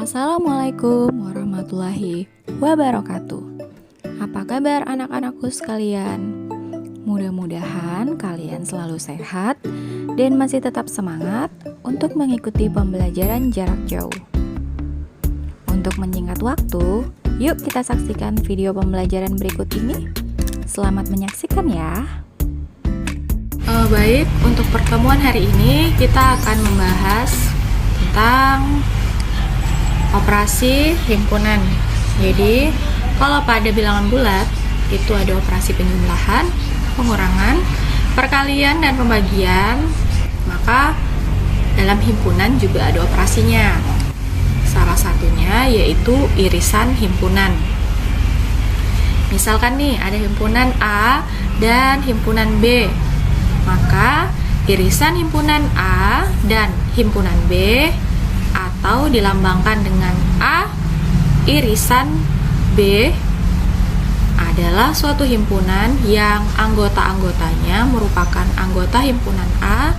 Assalamualaikum warahmatullahi wabarakatuh. Apa kabar anak-anakku sekalian? Mudah-mudahan kalian selalu sehat dan masih tetap semangat untuk mengikuti pembelajaran jarak jauh. Untuk menyingkat waktu, yuk kita saksikan video pembelajaran berikut ini. Selamat menyaksikan ya. Baik, untuk pertemuan hari ini kita akan membahas tentang operasi himpunan. Jadi, kalau pada bilangan bulat itu ada operasi penjumlahan, pengurangan, perkalian, dan pembagian. Maka dalam himpunan juga ada operasinya. Salah satunya yaitu irisan himpunan. Misalkan nih ada himpunan A dan himpunan B. Maka irisan himpunan A dan himpunan B atau dilambangkan dengan A irisan B adalah suatu himpunan yang anggota-anggotanya merupakan anggota himpunan A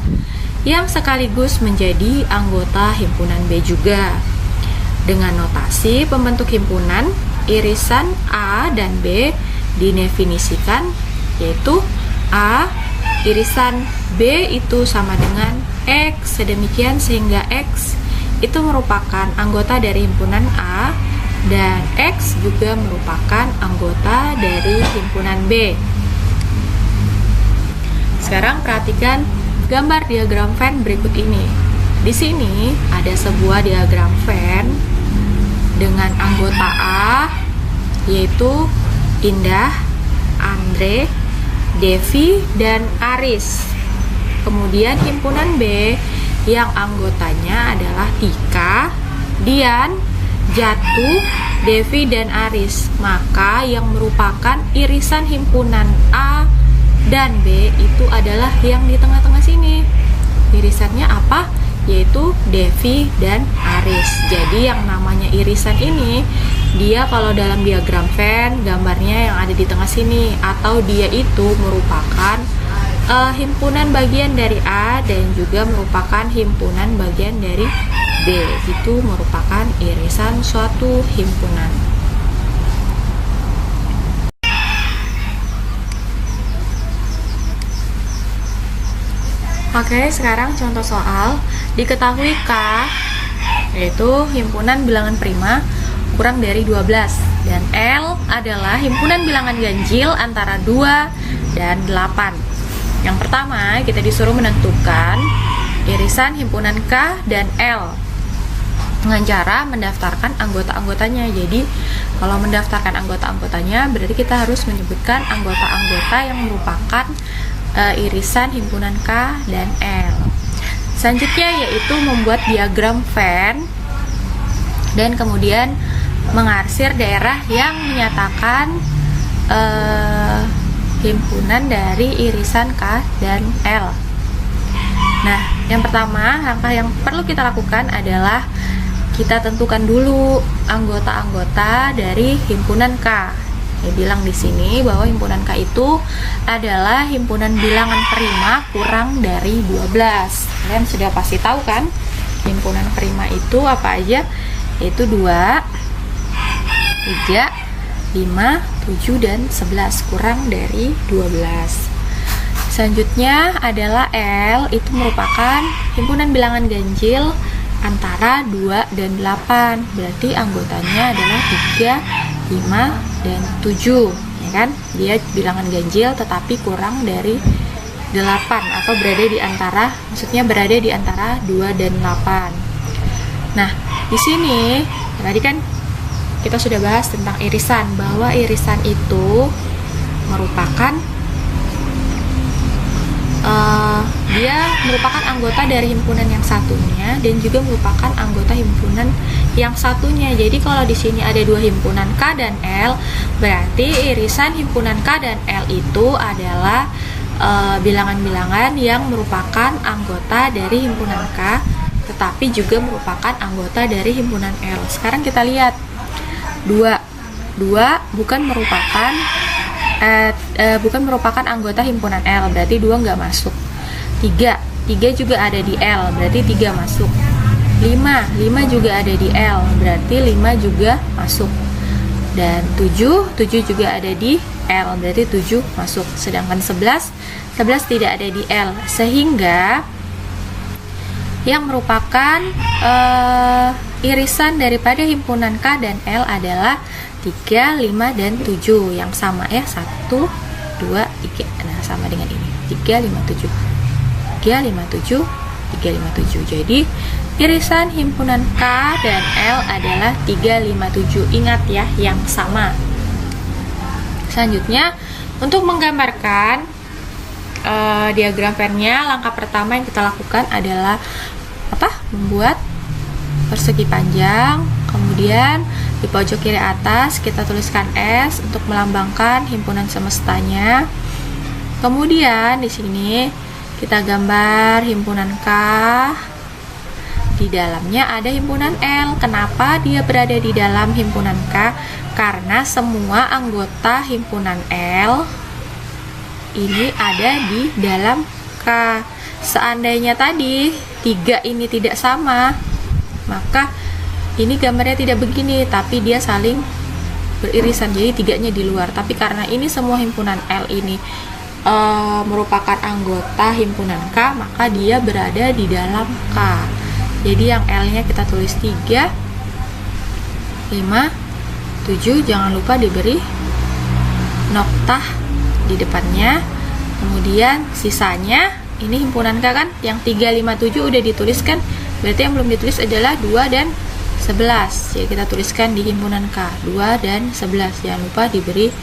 yang sekaligus menjadi anggota himpunan B juga. Dengan notasi pembentuk himpunan, irisan A dan B didefinisikan yaitu A irisan B itu sama dengan X, sedemikian sehingga X itu merupakan anggota dari himpunan A dan X juga merupakan anggota dari himpunan B. Sekarang perhatikan gambar diagram Venn berikut ini. Di sini ada sebuah diagram Venn dengan anggota A yaitu Indah, Andre, Devi, dan Aris. Kemudian himpunan B yang anggotanya adalah Tika, Dian, Jatuh, Devi, dan Aris. Maka yang merupakan irisan himpunan A dan B itu adalah yang di tengah-tengah sini. Irisannya apa? Yaitu Devi dan Aris. Jadi yang namanya irisan ini, dia kalau dalam diagram Venn gambarnya yang ada di tengah sini, atau dia itu merupakan himpunan bagian dari A dan juga merupakan himpunan bagian dari B. Itu merupakan irisan suatu himpunan. Oke, sekarang contoh soal. Diketahui K yaitu himpunan bilangan prima kurang dari 12 dan L adalah himpunan bilangan ganjil antara 2 dan 8. Yang pertama, kita disuruh menentukan irisan himpunan K dan L dengan cara mendaftarkan anggota-anggotanya. Jadi, kalau mendaftarkan anggota-anggotanya berarti kita harus menyebutkan anggota-anggota yang merupakan irisan himpunan K dan L. Selanjutnya yaitu membuat diagram Venn dan kemudian mengarsir daerah yang menyatakan himpunan dari irisan K dan L. Nah, yang pertama, langkah yang perlu kita lakukan adalah kita tentukan dulu anggota-anggota dari himpunan K. Ya, bilang di sini bahwa himpunan K itu adalah himpunan bilangan prima kurang dari 12. Kalian sudah pasti tahu kan? Himpunan prima itu apa aja? Yaitu 2, 3, 5, 7, dan 11 kurang dari 12. Selanjutnya adalah L, itu merupakan himpunan bilangan ganjil antara 2 dan 8. Berarti anggotanya adalah 3, 5, dan 7, ya kan? Dia bilangan ganjil tetapi kurang dari 8 atau berada di antara, maksudnya berada di antara 2 dan 8. Nah, di sini tadi kan kita sudah bahas tentang irisan, bahwa irisan itu merupakan dia merupakan anggota dari himpunan yang satunya dan juga merupakan anggota himpunan yang satunya. Jadi kalau di sini ada dua himpunan K dan L, berarti irisan himpunan K dan L itu adalah bilangan-bilangan yang merupakan anggota dari himpunan K, tetapi juga merupakan anggota dari himpunan L. Sekarang kita lihat 2 bukan merupakan anggota himpunan L, berarti 2 nggak masuk. 3 juga ada di L, berarti 3 masuk. 5 juga ada di L, berarti 5 juga masuk. Dan 7 juga ada di L, berarti 7 masuk. Sedangkan 11 tidak ada di L, sehingga yang merupakan irisan daripada himpunan K dan L adalah 3, 5, dan 7 yang sama ya, 1, 2, 3. Nah, sama dengan ini, 3, 5, 7, 3, 5, 7, 3, 5, 7. Jadi irisan himpunan K dan L adalah 3, 5, 7. Ingat ya, yang sama. Selanjutnya, untuk menggambarkan diagram Venn-nya, langkah pertama yang kita lakukan adalah membuat persegi panjang. Kemudian di pojok kiri atas kita tuliskan S untuk melambangkan himpunan semestanya. Kemudian di sini kita gambar himpunan K. Di dalamnya ada himpunan L. Kenapa dia berada di dalam himpunan K? Karena semua anggota himpunan L ini ada di dalam K. Seandainya tadi 3 ini tidak sama, maka ini gambarnya tidak begini, tapi dia saling beririsan, jadi 3-nya di luar. Tapi karena ini semua himpunan L ini merupakan anggota himpunan K, maka dia berada di dalam K. Jadi yang L-nya kita tulis 3, 5, 7, jangan lupa diberi noktah di depannya. Kemudian sisanya ini himpunan K kan, yang 3, 5, 7 udah dituliskan, berarti yang belum ditulis adalah 2 dan 11. Jadi kita tuliskan di himpunan K 2 dan 11, jangan lupa diberi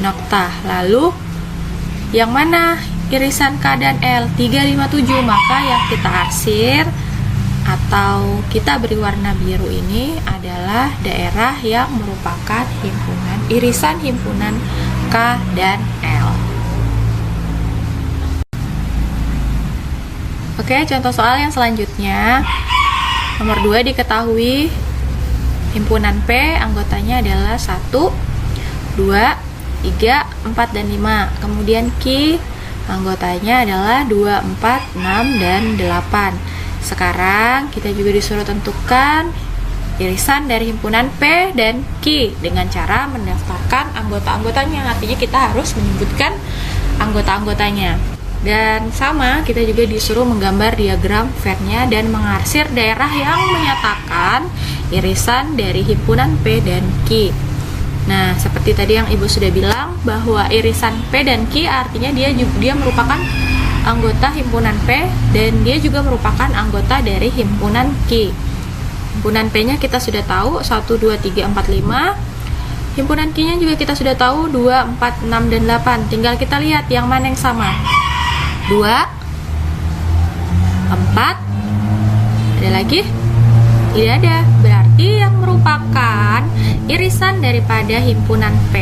noktah. Lalu yang mana irisan K dan L? 3, 5, 7. Maka yang kita arsir atau kita beri warna biru ini adalah daerah yang merupakan irisan himpunan K dan L. Oke, contoh soal yang selanjutnya. Nomor 2, diketahui himpunan P anggotanya adalah 1, 2, 3, 4, dan 5. Kemudian Q anggotanya adalah 2, 4, 6, dan 8. Sekarang kita juga disuruh tentukan irisan dari himpunan P dan Q dengan cara mendaftarkan anggota-anggotanya. Artinya kita harus menyebutkan anggota-anggotanya. Dan sama, kita juga disuruh menggambar diagram Venn-nya dan mengarsir daerah yang menyatakan irisan dari himpunan P dan Q. Nah, seperti tadi yang Ibu sudah bilang, bahwa irisan P dan Q artinya dia merupakan anggota himpunan P dan dia juga merupakan anggota dari himpunan Q. Himpunan P-nya kita sudah tahu, 1, 2, 3, 4, 5. Himpunan Q-nya juga kita sudah tahu, 2, 4, 6, dan 8. Tinggal kita lihat yang mana yang sama. 2, 4, ada lagi? Tidak ada. Berarti yang merupakan irisan daripada himpunan P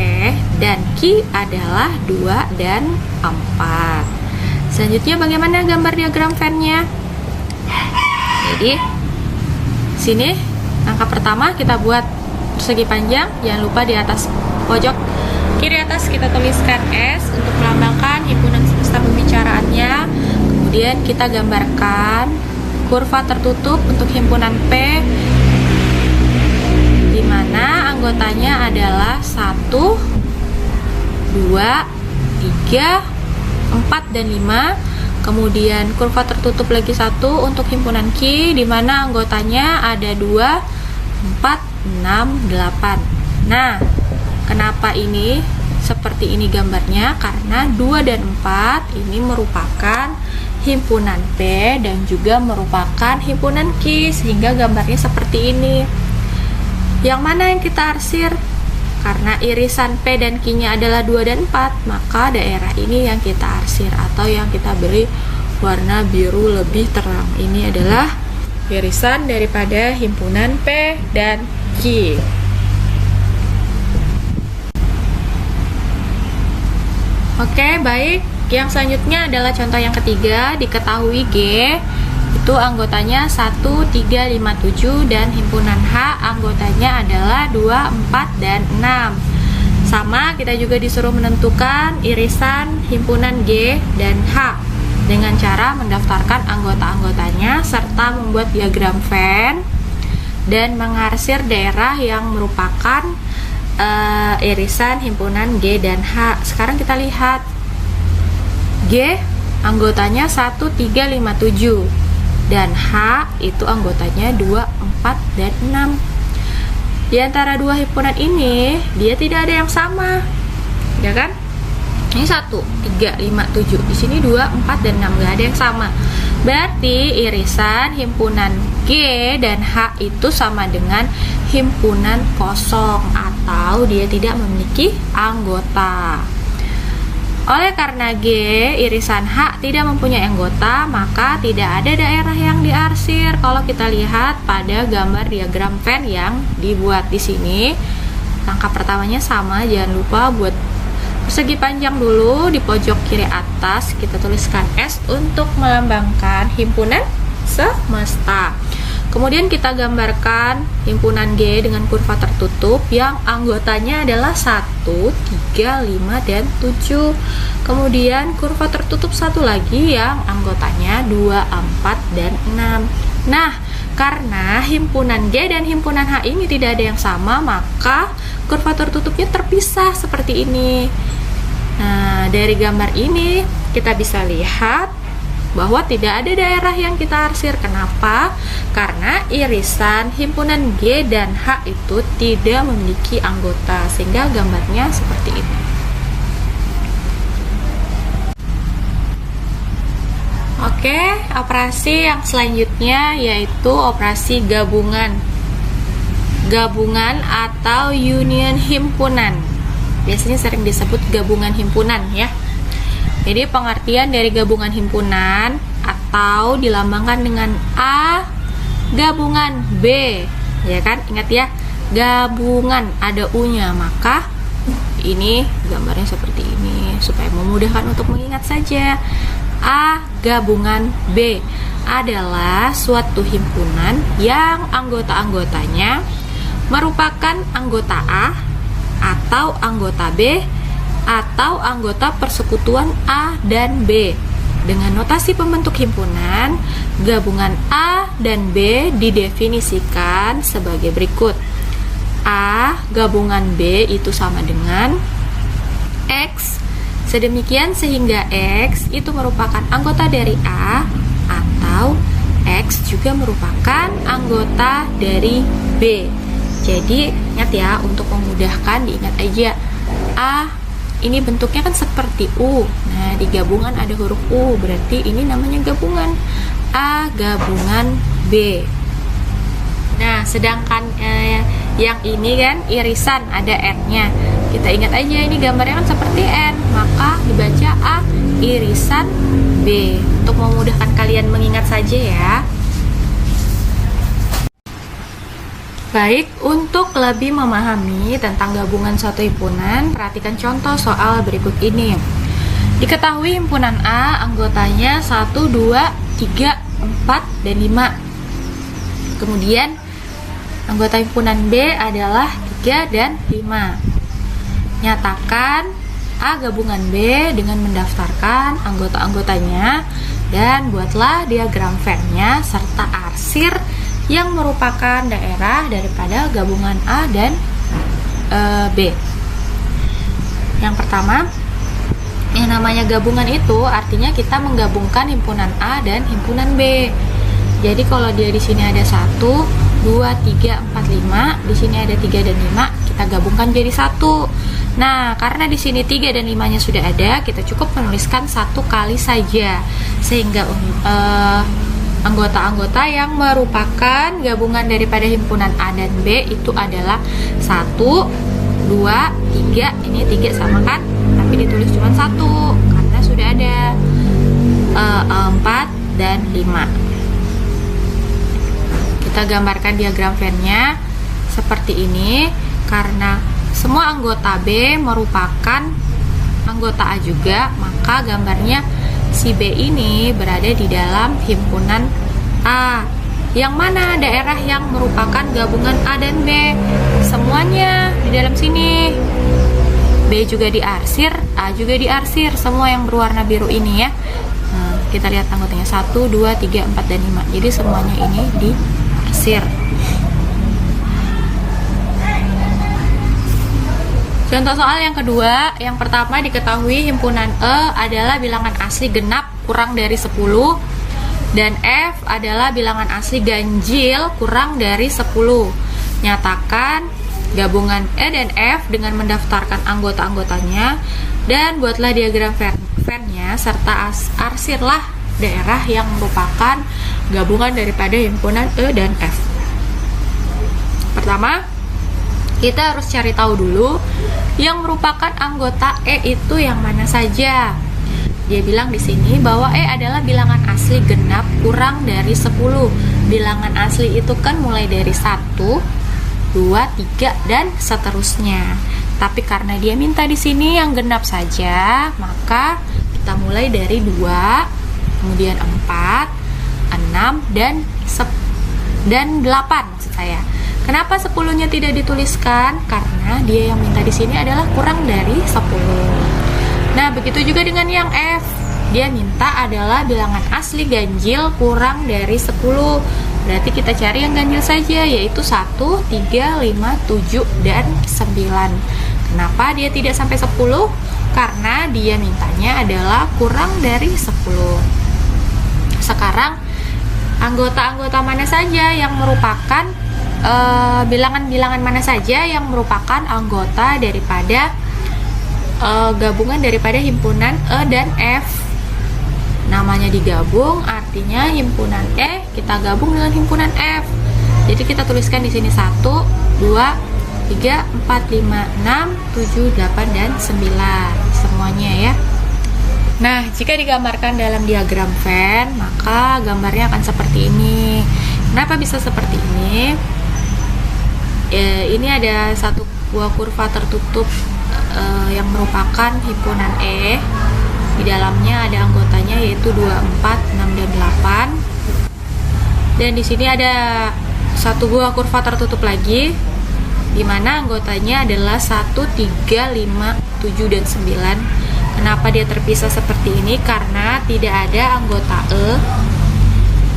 dan Q adalah 2 dan 4. Selanjutnya bagaimana gambar diagram Venn-nya? Jadi sini langkah pertama kita buat persegi panjang. Jangan lupa di atas pojok kiri atas kita tuliskan S untuk melambangkan himpunan semesta pembicaraannya. Kemudian kita gambarkan kurva tertutup untuk himpunan P, di mana anggotanya adalah 1, 2, 3, 4, dan 5. Kemudian kurva tertutup lagi 1 untuk himpunan Q, di mana anggotanya ada 2, 4, 6, 8. Nah, kenapa ini seperti ini gambarnya? Karena 2 dan 4 ini merupakan himpunan P dan juga merupakan himpunan Q, sehingga gambarnya seperti ini. Yang mana yang kita arsir? Karena irisan P dan Q-nya adalah 2 dan 4, maka daerah ini yang kita arsir atau yang kita beri warna biru lebih terang. Ini adalah irisan daripada himpunan P dan Q. Oke, baik. Yang selanjutnya adalah contoh yang ketiga. Diketahui G itu anggotanya 1, 3, 5, 7 dan himpunan H anggotanya adalah 2, 4, dan 6. Sama, kita juga disuruh menentukan irisan himpunan G dan H dengan cara mendaftarkan anggota-anggotanya serta membuat diagram Venn dan mengarsir daerah yang merupakan irisan himpunan G dan H. Sekarang kita lihat G anggotanya 1, 3, 5, 7 dan H itu anggotanya 2, 4, dan 6. Di antara dua himpunan ini dia tidak ada yang sama, ya kan? Ini 1, 3, 5, 7. Di sini 2, 4, dan 6 nggak ada yang sama. Berarti irisan himpunan G dan H itu sama dengan himpunan kosong atau dia tidak memiliki anggota. Oleh karena G irisan H tidak mempunyai anggota, maka tidak ada daerah yang diarsir. Kalau kita lihat pada gambar diagram Venn yang dibuat di sini, langkah pertamanya sama, jangan lupa buat persegi panjang dulu. Di pojok kiri atas kita tuliskan S untuk melambangkan himpunan semesta. Kemudian kita gambarkan himpunan G dengan kurva tertutup yang anggotanya adalah 1, 3, 5, dan 7. Kemudian kurva tertutup satu lagi yang anggotanya 2, 4, dan 6. Nah, karena himpunan G dan himpunan H ini tidak ada yang sama, maka kurva tertutupnya terpisah seperti ini. Nah, dari gambar ini kita bisa lihat bahwa tidak ada daerah yang kita arsir. Kenapa? Karena irisan himpunan G dan H itu tidak memiliki anggota, sehingga gambarnya seperti ini. Oke, operasi yang selanjutnya yaitu operasi gabungan. Gabungan atau union himpunan. Biasanya sering disebut gabungan himpunan ya. Jadi pengertian dari gabungan himpunan atau dilambangkan dengan A gabungan B, ya kan? Ingat ya, gabungan ada U-nya, maka ini gambarnya seperti ini supaya memudahkan untuk mengingat saja. A gabungan B adalah suatu himpunan yang anggota-anggotanya merupakan anggota A atau anggota B atau anggota persekutuan A dan B. Dengan notasi pembentuk himpunan, gabungan A dan B didefinisikan sebagai berikut. A gabungan B itu sama dengan X, sedemikian sehingga X itu merupakan anggota dari A atau X juga merupakan anggota dari B. Jadi ingat ya, untuk memudahkan diingat aja, A ini bentuknya kan seperti U. Nah, di gabungan ada huruf U, berarti ini namanya gabungan. A gabungan B. Nah, sedangkan yang ini kan irisan ada N-nya. Kita ingat aja ini gambarnya kan seperti N, maka dibaca A irisan B. Untuk memudahkan kalian mengingat saja ya. Baik, untuk lebih memahami tentang gabungan suatu himpunan, perhatikan contoh soal berikut ini. Diketahui himpunan A anggotanya 1, 2, 3, 4, dan 5. Kemudian anggota himpunan B adalah 3 dan 5. Nyatakan A gabungan B dengan mendaftarkan anggota-anggotanya dan buatlah diagram Venn-nya serta arsir yang merupakan daerah daripada gabungan A dan B. Yang pertama, yang namanya gabungan itu artinya kita menggabungkan himpunan A dan himpunan B. Jadi kalau dia di sini ada 1, 2, 3, 4, 5, di sini ada 3 dan 5, kita gabungkan jadi 1. Nah, karena di sini 3 dan 5-nya sudah ada, kita cukup menuliskan 1 kali saja, sehingga anggota-anggota yang merupakan gabungan daripada himpunan A dan B itu adalah 1, 2, 3, ini 3 sama kan, tapi ditulis cuma 1 karena sudah ada 4 dan 5. Kita gambarkan diagram Venn-nya seperti ini. Karena semua anggota B merupakan anggota A juga, maka gambarnya si B ini berada di dalam himpunan A. Yang mana daerah yang merupakan gabungan A dan B? Semuanya di dalam sini. B juga diarsir, A juga diarsir, semua yang berwarna biru ini ya. Nah, kita lihat anggotanya 1, 2, 3, 4, dan 5. Jadi semuanya ini diarsir. Contoh soal yang kedua, yang pertama diketahui himpunan E adalah bilangan asli genap kurang dari 10 dan F adalah bilangan asli ganjil kurang dari 10. Nyatakan gabungan E dan F dengan mendaftarkan anggota-anggotanya dan buatlah diagram Venn-nya serta arsirlah daerah yang merupakan gabungan daripada himpunan E dan F. Pertama, kita harus cari tahu dulu yang merupakan anggota E itu yang mana saja. Dia bilang di sini bahwa E adalah bilangan asli genap kurang dari 10. Bilangan asli itu kan mulai dari 1, 2, 3 dan seterusnya. Tapi karena dia minta di sini yang genap saja, maka kita mulai dari 2, kemudian 4, 6 dan 8 maksud saya. Kenapa 10-nya tidak dituliskan? Karena dia yang minta di sini adalah kurang dari 10. Nah, begitu juga dengan yang F. Dia minta adalah bilangan asli ganjil kurang dari 10. Berarti kita cari yang ganjil saja, yaitu 1, 3, 5, 7, dan 9. Kenapa dia tidak sampai 10? Karena dia mintanya adalah kurang dari 10. Sekarang, anggota-anggota mana saja yang merupakan bilangan-bilangan mana saja yang merupakan anggota daripada gabungan daripada himpunan E dan F. Namanya digabung, artinya himpunan E kita gabung dengan himpunan F. Jadi kita tuliskan di sini 1, 2, 3, 4, 5, 6, 7, 8, dan 9 semuanya ya. Nah, jika digambarkan dalam diagram Venn, maka gambarnya akan seperti ini. Kenapa bisa seperti ini? Ini ada satu buah kurva tertutup yang merupakan himpunan E. Di dalamnya ada anggotanya yaitu 2, 4, 6, dan 8. Dan di sini ada satu buah kurva tertutup lagi, di mana anggotanya adalah 1, 3, 5, 7, dan 9. Kenapa dia terpisah seperti ini? Karena tidak ada anggota E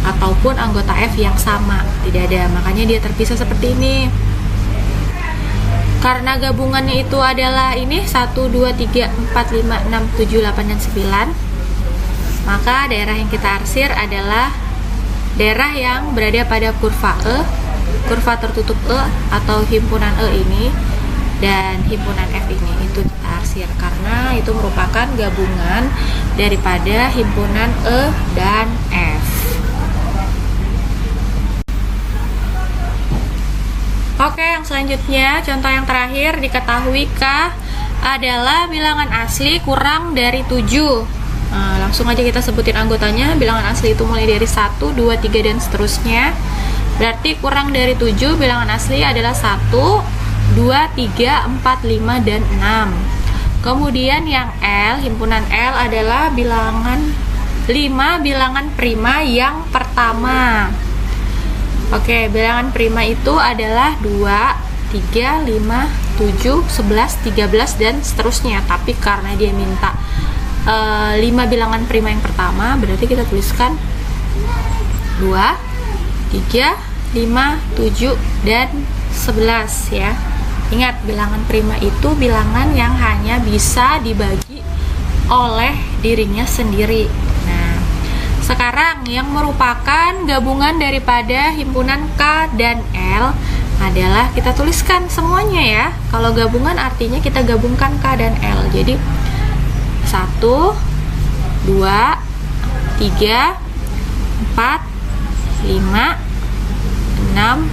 ataupun anggota F yang sama, tidak ada, makanya dia terpisah seperti ini. Karena gabungannya itu adalah ini 1, 2, 3, 4, 5, 6, 7, 8, dan 9, maka daerah yang kita arsir adalah daerah yang berada pada kurva E, kurva tertutup E atau himpunan E ini, dan himpunan F ini. Itu kita arsir karena itu merupakan gabungan daripada himpunan E dan F. Oke, yang selanjutnya, contoh yang terakhir, diketahui K adalah bilangan asli kurang dari 7. Nah, langsung aja kita sebutin anggotanya. Bilangan asli itu mulai dari 1, 2, 3, dan seterusnya. Berarti kurang dari 7 bilangan asli adalah 1, 2, 3, 4, 5, dan 6. Kemudian yang L, himpunan L adalah bilangan 5 bilangan prima yang pertama. Oke, bilangan prima itu adalah 2, 3, 5, 7, 11, 13, dan seterusnya. Tapi karena dia minta 5 bilangan prima yang pertama, berarti kita tuliskan 2, 3, 5, 7, dan 11 ya. Ingat, bilangan prima itu bilangan yang hanya bisa dibagi oleh dirinya sendiri. Nah, sekarang yang merupakan gabungan daripada himpunan K dan L adalah kita tuliskan semuanya ya. Kalau gabungan artinya kita gabungkan K dan L. Jadi 1, 2, 3, 4, 5, 6,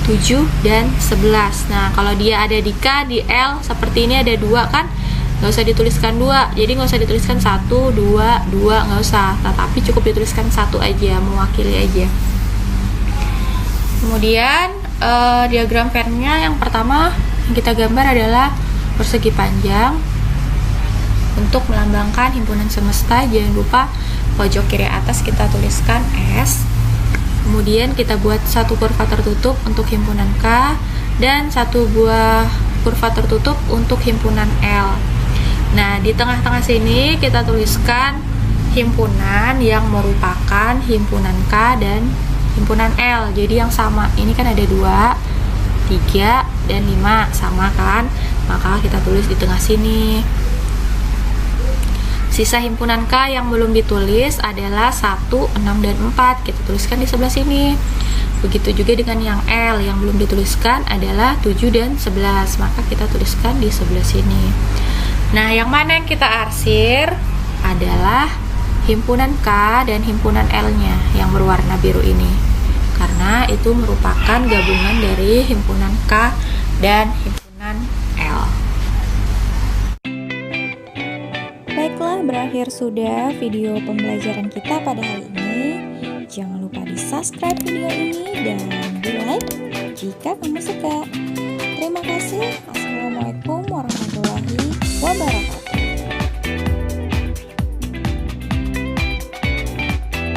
7, dan 11. Nah, kalau dia ada di K, di L, seperti ini ada 2 kan, nggak usah dituliskan 2. Jadi nggak usah dituliskan 1, 2, 2, nggak usah. Tetapi cukup dituliskan 1 aja, mewakili aja. Kemudian diagram Venn-nya yang pertama yang kita gambar adalah persegi panjang. Untuk melambangkan himpunan semesta, jangan lupa pojok kiri atas kita tuliskan S. Kemudian kita buat satu kurva tertutup untuk himpunan K dan satu buah kurva tertutup untuk himpunan L. Nah, di tengah-tengah sini kita tuliskan himpunan yang merupakan himpunan K dan himpunan L. Jadi yang sama, ini kan ada 2, 3, dan 5, sama kan? Maka kita tulis di tengah sini. Sisa himpunan K yang belum ditulis adalah 1, 6, dan 4. Kita tuliskan di sebelah sini. Begitu juga dengan yang L yang belum dituliskan adalah 7 dan 11. Maka kita tuliskan di sebelah sini. Nah, yang mana yang kita arsir adalah himpunan K dan himpunan L-nya yang berwarna biru ini. Karena itu merupakan gabungan dari himpunan K dan himpunan L. Baiklah, berakhir sudah video pembelajaran kita pada hari ini. Jangan lupa di subscribe video ini dan di like jika kamu suka. Terima kasih. Assalamualaikum warahmatullahi wabarakatuh.